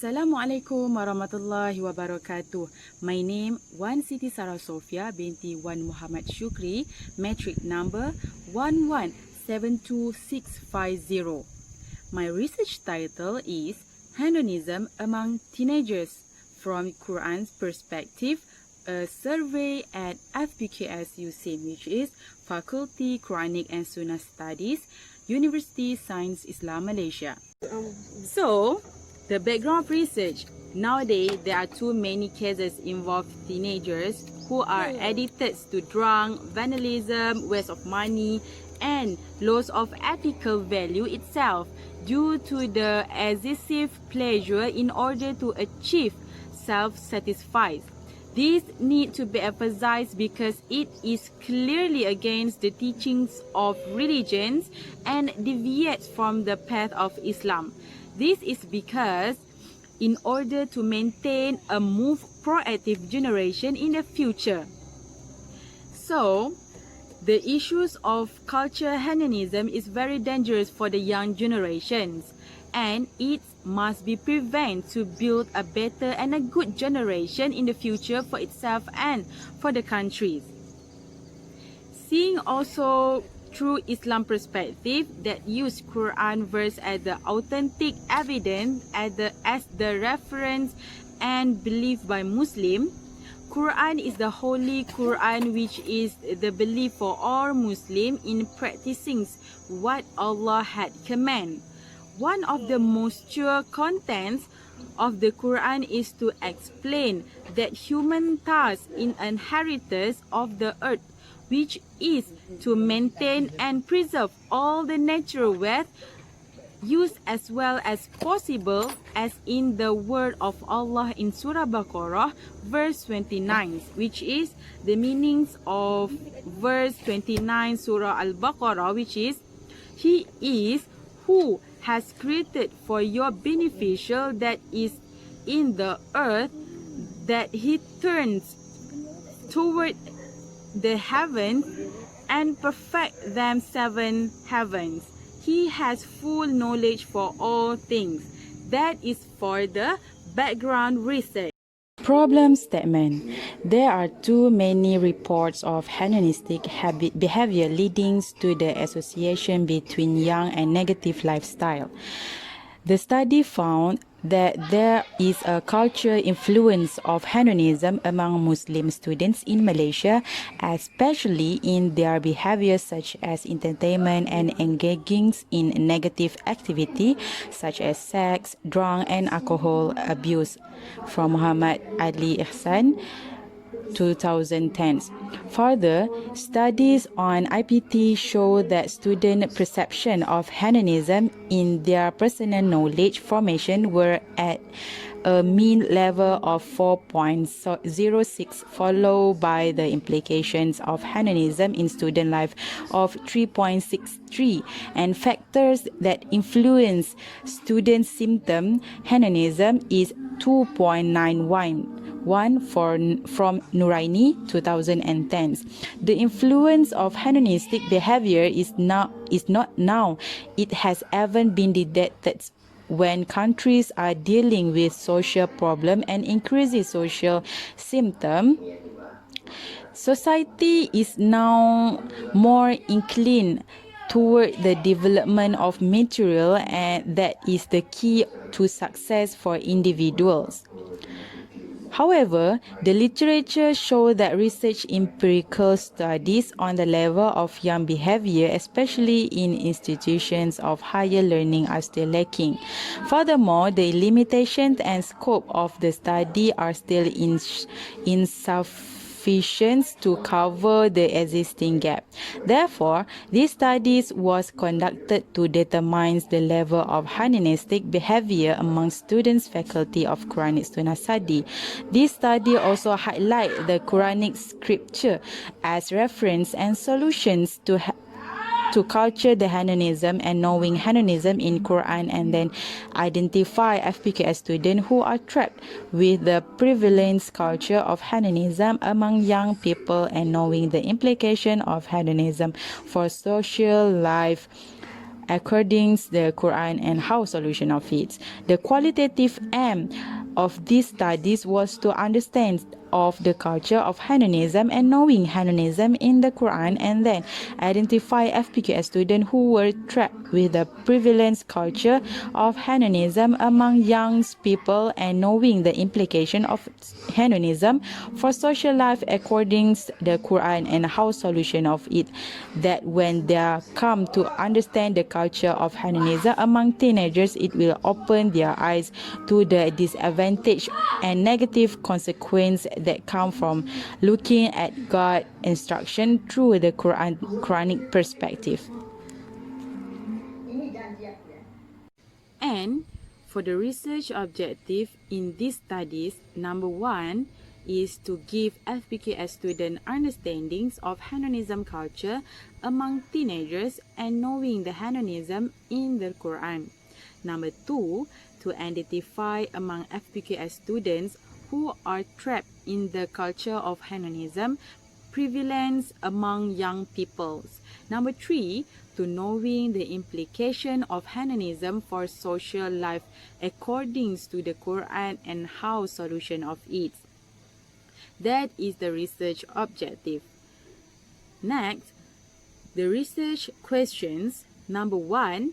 Assalamualaikum warahmatullahi wabarakatuh. My name Wan Siti Sarah Sofia binti Wan Muhammad Shukri, metric number 1172650. My research title is Hedonism Among Teenagers from Quran's Perspective, a survey at FPQS USIM, which is Faculty Quranic and Sunnah Studies, University Science Islam Malaysia. So, the background of research. Nowadays, there are too many cases involving teenagers who are addicted to drug, vandalism, waste of money, and loss of ethical value itself due to the excessive pleasure in order to achieve self-satisfied. This needs to be emphasized because it is clearly against the teachings of religions and deviates from the path of Islam. This is because in order to maintain a more proactive generation in the future. So, the issues of culture hedonism is very dangerous for the young generations, and it must be prevented to build a better and a good generation in the future for itself and for the country. Seeing also through Islam perspective that use Quran verse as the authentic evidence as the reference and belief by Muslim, Quran is the holy Quran which is the belief for all Muslim in practicing what Allah had commanded. One of the most pure contents of the Quran is to explain that human task in inheritance of the earth, which is to maintain and preserve all the natural wealth used as well as possible, as in the word of Allah in Surah Baqarah verse 29, which is the meanings of verse 29 Surah Al-Baqarah, which is, He is who has created for your beneficial that is in the earth, that He turns toward the heavens and perfect them 7 heavens. He has full knowledge for all things. That is for the background research. Problem statement. There are too many reports of hedonistic behavior leading to the association between young and negative lifestyle. The study found that there is a cultural influence of hedonism among Muslim students in Malaysia, especially in their behaviors such as entertainment and engaging in negative activity such as sex, drug and alcohol abuse. From Muhammad Ali Ihsan, 2010. Further, studies on IPT show that student perception of hedonism in their personal knowledge formation were at a mean level of 4.06, followed by the implications of hedonism in student life of 3.63, and factors that influence student symptom hedonism is 2.91. From Nuraini, 2010. The influence of hedonistic behavior is not now. It has even been detected when countries are dealing with social problem and increasing social symptom. Society is now more inclined toward the development of material, and that is the key to success for individuals. However, the literature shows that research empirical studies on the level of young behavior, especially in institutions of higher learning, are still lacking. Furthermore, the limitations and scope of the study are still insufficient to cover the existing gap. Therefore, this study was conducted to determine the level of hedonistic behavior among students, faculty of Quranic Sunnah Study. This study also highlights the Quranic scripture as reference and solutions to culture the hedonism and knowing hedonism in Quran, and then identify FPQS students who are trapped with the prevalent culture of hedonism among young people and knowing the implication of hedonism for social life according to the Quran and how solution of it. The qualitative aim of these studies was to understand of the culture of hedonism and knowing hedonism in the Quran, and then identify FPQS students who were trapped with the prevalent culture of hedonism among young people and knowing the implication of hedonism for social life according to the Quran and how solution of it. That when they come to understand the culture of hedonism among teenagers, it will open their eyes to the disadvantage and negative consequence that come from looking at God's instruction through the Quranic perspective. And for the research objective in these studies, number 1 is to give FPQS students understandings of hedonism culture among teenagers and knowing the hedonism in the Quran. Number 2, to identify among FPQS students who are trapped in the culture of hedonism prevalent among young peoples. Number 3, to knowing the implication of hedonism for social life according to the Quran and how solution of it. That is the research objective. Next, the research questions. Number 1,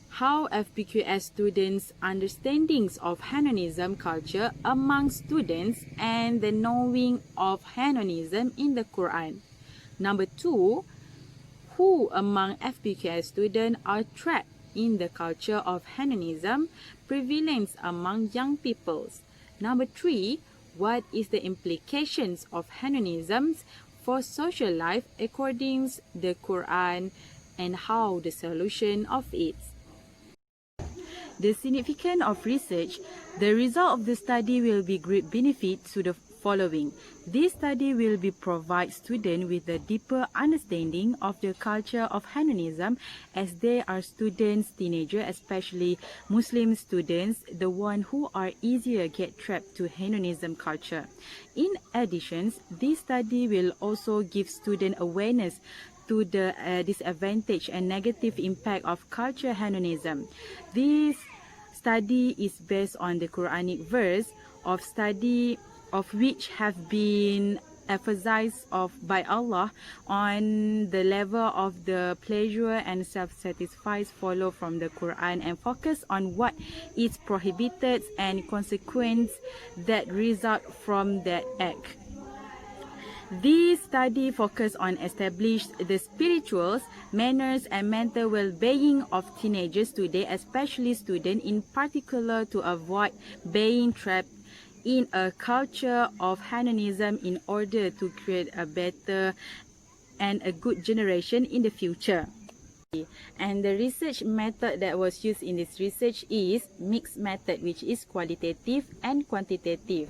how FPQS students' understandings of hedonism culture among students and the knowing of hedonism in the Quran. Number 2, who among FPQS students are trapped in the culture of hedonism prevalent among young peoples. Number 3, what is the implications of hedonism for social life according to the Quran and how the solution of it. The significance of research. The result of the study will be great benefit to the following. This study will provide students with a deeper understanding of the culture of hedonism as they are students, teenagers, especially Muslim students, the one who are easier get trapped to hedonism culture. In addition, this study will also give students awareness to the disadvantage and negative impact of culture hedonism. This study is based on the Quranic verse of study of which have been emphasized by Allah on the level of the pleasure and self-satisfied follow from the Quran and focus on what is prohibited and consequence that result from that act. This study focused on establish the spirituals, manners and mental well-being of teenagers today, especially students in particular, to avoid being trapped in a culture of hedonism in order to create a better and a good generation in the future. And the research method that was used in this research is mixed method, which is qualitative and quantitative.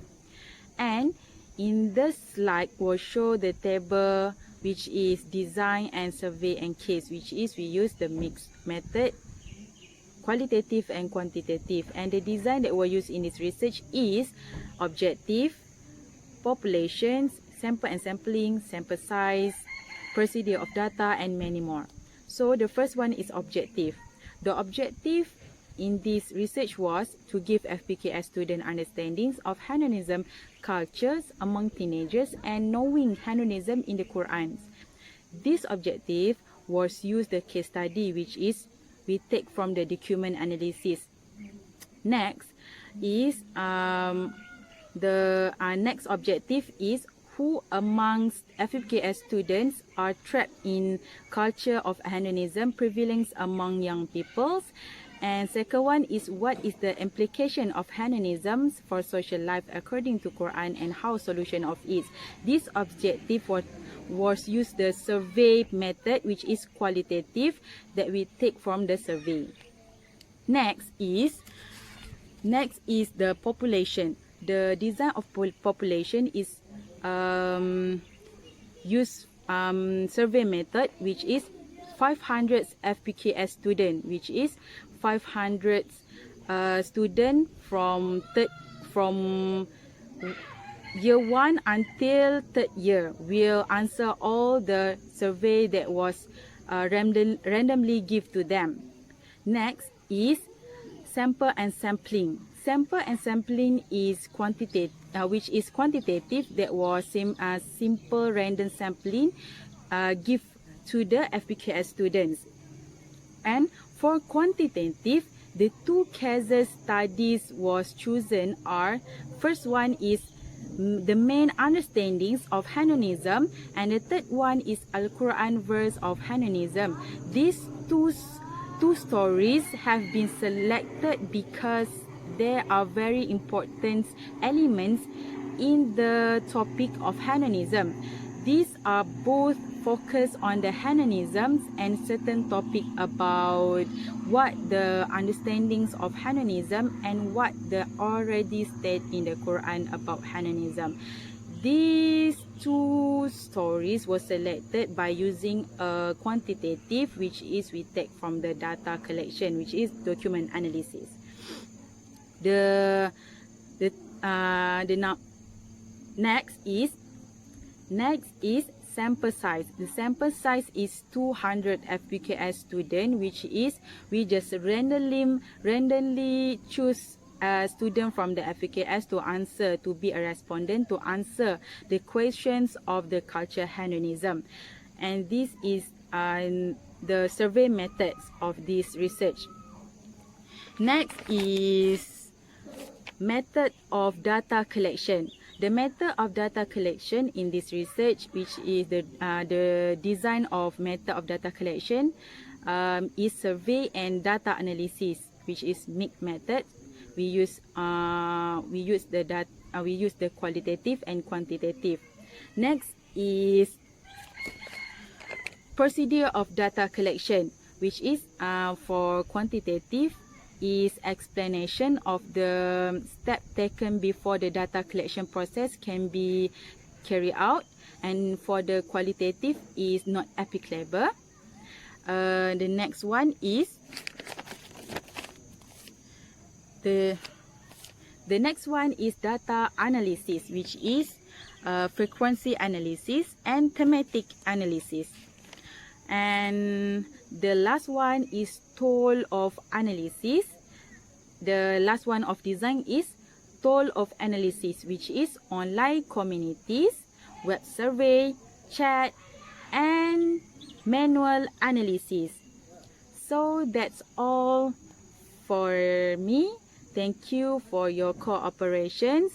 And in this slide will show the table which is design and survey and case, which is we use the mixed method, qualitative and quantitative. And the design that was used in this research is objective, populations, sample and sampling, sample size, procedure of data and many more. So the first one is objective. The objective in this research was to give FPQS student understandings of hedonism cultures among teenagers and knowing hedonism in the Quran. This objective was used the case study, which is we take from the document analysis. Next is the next objective is who amongst FPQS students are trapped in culture of hedonism prevalent among young peoples. And second one is what is the implication of hedonism for social life according to Quran and how solution of it. This objective was used the survey method, which is qualitative, that we take from the survey. Next is the population. The design of population is use survey method, which is 500 FPQS student, which is 500 student from year 1 until 3rd year will answer all the survey that was randomly give to them. Next is sample and sampling. Sample and sampling is quantitative, which is quantitative. That was same as simple random sampling give to the FPQS students. And for quantitative, the two cases studies was chosen are, first one is the main understandings of Hedonism, and the third one is Al-Quran verse of Hedonism. These two stories have been selected because they are very important elements in the topic of Hedonism. These are both focused on the hedonisms and certain topic about what the understandings of hedonism and what the already stated in the Quran about hedonism. These two stories were selected by using a quantitative, which is we take from the data collection, which is document analysis. Next is sample size. The sample size is 200 FPQS student, which is we just randomly choose a student from the FPQS to be a respondent to answer the questions of the culture hedonism. And this is the survey methods of this research. Next is method of data collection. The method of data collection in this research, which is the design of method of data collection, is survey and data analysis, which is mixed method. We use the qualitative and quantitative. Next is procedure of data collection, which is for quantitative is explanation of the step taken before the data collection process can be carried out, and for the qualitative is not applicable. The next one is the next one is data analysis, which is frequency analysis and thematic analysis. And the last one is tool of analysis. The last one of design is tool of analysis, which is online communities, web survey, chat, and manual analysis. So that's all for me. Thank you for your cooperations.